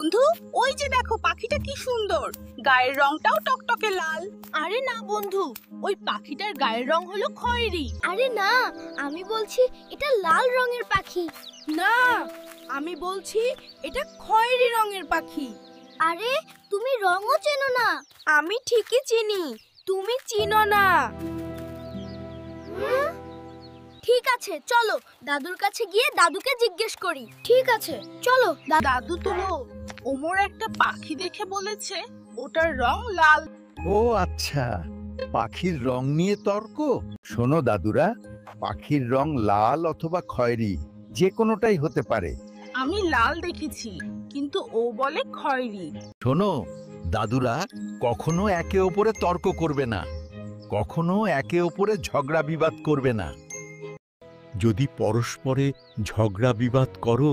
বন্ধু, ওই যে দেখো পাখিটা কি সুন্দর, গায়ের রংটাও টকটকে লাল। আরে না বন্ধু, ওই পাখিটার গায়ের রং হলো খয়েরি। আরে না, আমি বলছি এটা লাল রঙের পাখি। না, আমি বলছি এটা খয়েরি রঙের পাখি। আরে তুমি রঙও চেনো না। আমি ঠিকই চিনি, তুমি চিনো না। ঠিক আছে, চলো দাদুর কাছে গিয়ে দাদুকে জিজ্ঞেস করি। ঠিক আছে, চলো। দাদু তো ওমর একটা পাখি দেখে বলেছে ওটার রং লাল। ও আচ্ছা, পাখির রং নিয়ে তর্ক। শোনো দাদুরা, পাখির রং লাল অথবা খয়েরি যে কোনোটাই হতে পারে। আমি লাল দেখেছি, কিন্তু ও বলে খয়েরি। শোনো দাদুরা, কখনো একে অপরে তর্ক করবে না, কখনো একে অপরে ঝগড়া বিবাদ করবে না। যদি পরস্পরে ঝগড়া বিবাদ করো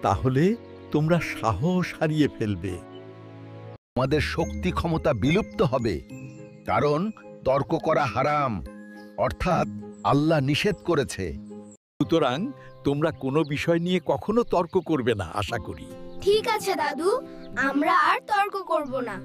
তাহলে তোমরা সাহস হারিয়ে ফেলবে, আমাদের শক্তি ক্ষমতা বিলুপ্ত হবে। কারণ তর্ক করা হারাম, অর্থাৎ আল্লাহ নিষেধ করেছে। সুতরাং তোমরা কোনো বিষয় নিয়ে কখনো তর্ক করবে না, আশা করি। ঠিক আছে দাদু, আমরা আর তর্ক করব না।